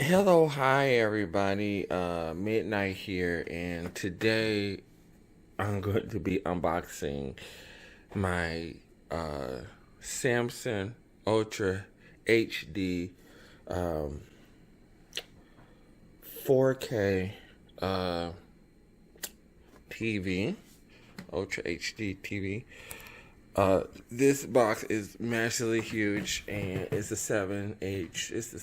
Hello, hi everybody. Midnight here, and today I'm going to be unboxing my Samsung Ultra HD 4K TV, Ultra HD TV. This box is massively huge, and it's a 7H. It's the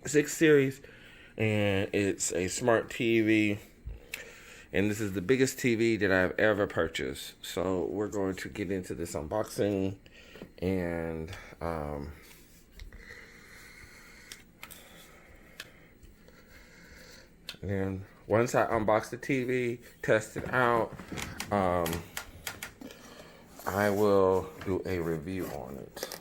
6 series, and it's a smart TV. And this is the biggest TV that I've ever purchased. So we're going to get into this unboxing, and then once I unbox the TV, test it out, I will do a review on it.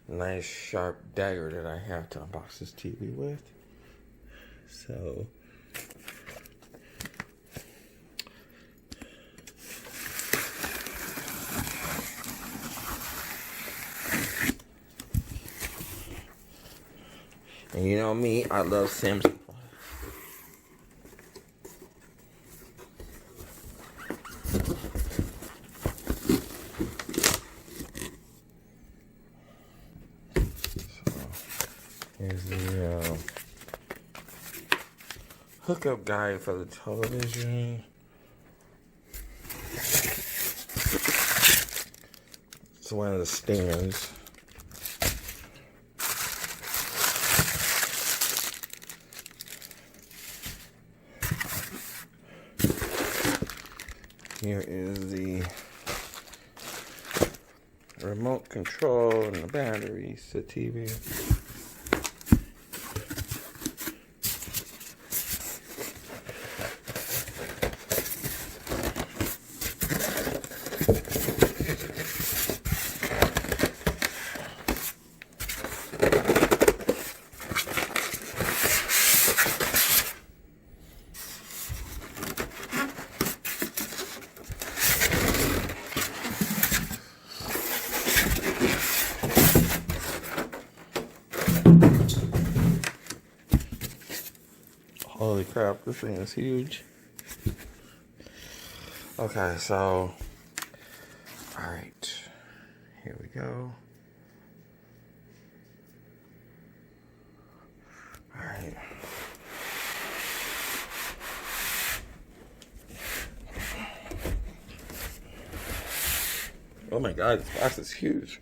Nice sharp dagger that I have to unbox this TV with. So and you know me, I love Samsung. Here's the hookup guide for the television. It's one of the stands. Here is the remote control and the batteries, the TV. Holy crap, this thing is huge. Okay, so, alright, here we go. Alright. Oh my god, this box is huge.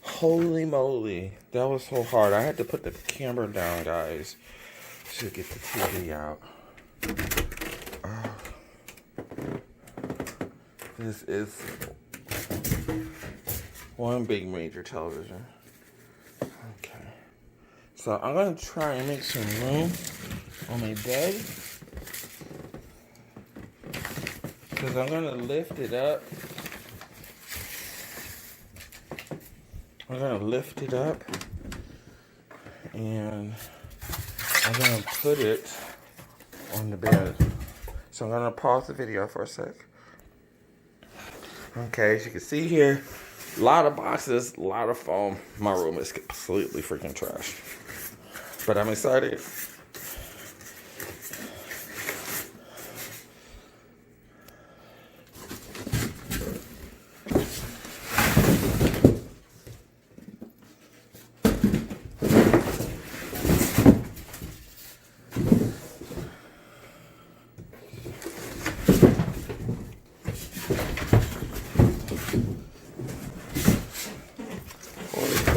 Holy moly, that was so hard. I had to put the camera down, guys, to get the TV out. This is one big major television. Okay. So I'm going to try and make some room on my bed, because I'm going to lift it up. I'm going to lift it up, and I'm going to put it on the bed. So I'm going to pause the video for a sec. Okay, as you can see here, a lot of boxes, a lot of foam. My room is completely freaking trash. But I'm excited.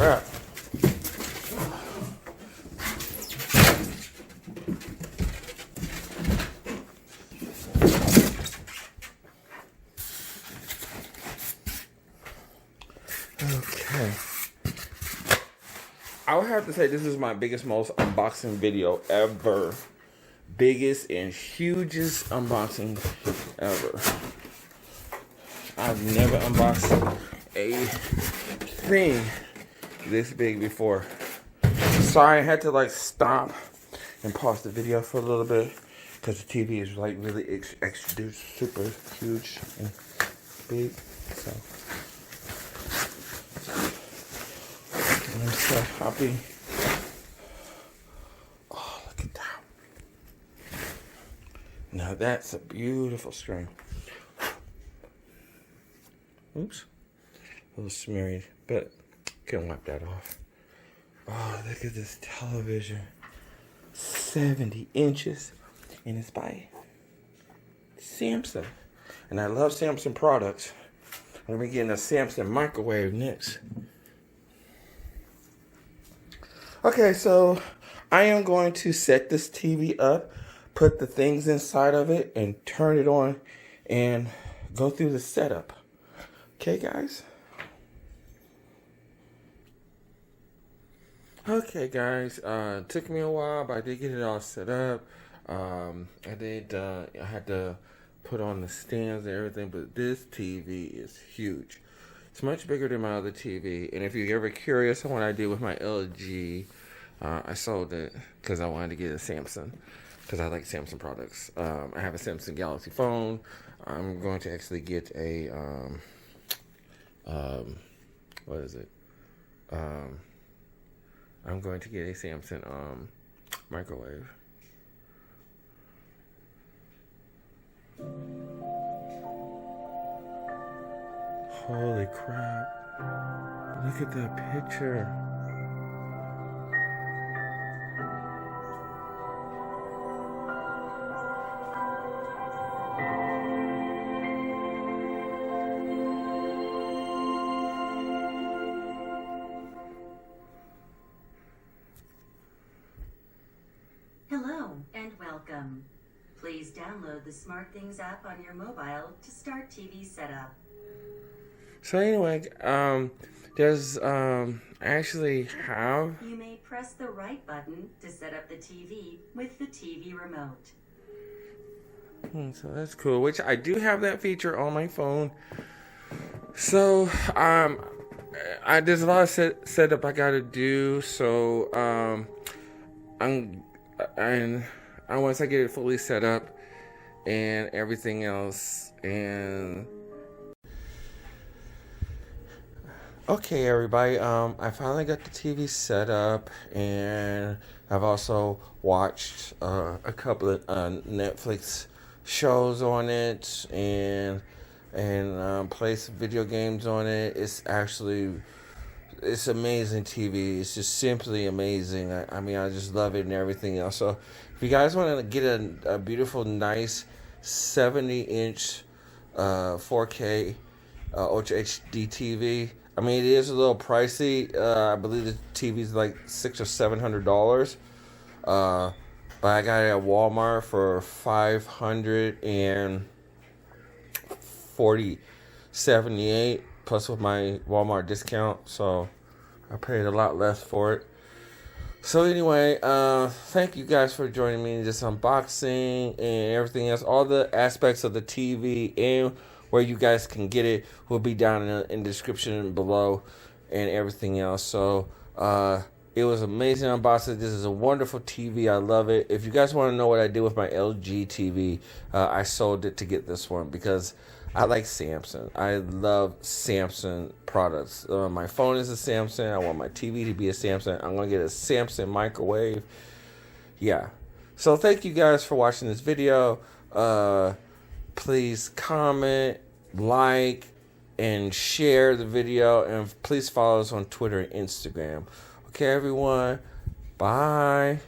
crap. Okay. I would have to say this is my biggest, most unboxing video ever. Biggest and hugest unboxing ever. I've never unboxed a thing this big before. Sorry, I had to like stop and pause the video for a little bit because the TV is like really extra super huge and big. So I'm so happy. Oh, look at that. Now that's a beautiful screen. Oops. A little smeared, but can wipe that off. Oh, look at this television. 70 inches. And it's by Samsung. And I love Samsung products. I'm going to be getting a Samsung microwave next. Okay, so I am going to set this TV up, put the things inside of it, and turn it on and go through the setup. Okay, guys? Okay, guys. It took me a while, but I did get it all set up. I had to put on the stands and everything, but this TV is huge. It's much bigger than my other TV. And if you're ever curious on what I did with my LG, I sold it because I wanted to get a Samsung because I like Samsung products. I have a Samsung Galaxy phone. I'm going to actually get a, what is it? I'm going to get a Samsung microwave. Holy crap. Look at that picture. Hello and welcome. Please download the SmartThings app on your mobile to start TV setup. So anyway, there's actually how you may press the right button to set up the TV with the TV remote. So that's cool, which I do have that feature on my phone. So there's a lot of setup I gotta do. So once I get it fully set up and everything else, and okay, everybody, I finally got the TV set up, and I've also watched a couple of Netflix shows on it, and played some video games on it. It's amazing TV. It's just simply amazing. I mean, I just love it and everything else. So if you guys want to get a beautiful, nice 70-inch 4K Ultra HD TV, I mean, it is a little pricey. I believe the TV is like $600 or $700. But I got it at Walmart for $578 plus with my Walmart discount. So I paid a lot less for it. So anyway, thank you guys for joining me in this unboxing and everything else. All the aspects of the TV and where you guys can get it will be down in the description below and everything else. So it was amazing unboxing. This is a wonderful TV. I love it. If you guys want to know what I did with my LG TV, I sold it to get this one because I like Samsung. I love Samsung products. My phone is a Samsung. I want my TV to be a Samsung. I'm going to get a Samsung microwave. Yeah. So thank you guys for watching this video. Please comment, like, and share the video. And please follow us on Twitter and Instagram. Okay, everyone. Bye.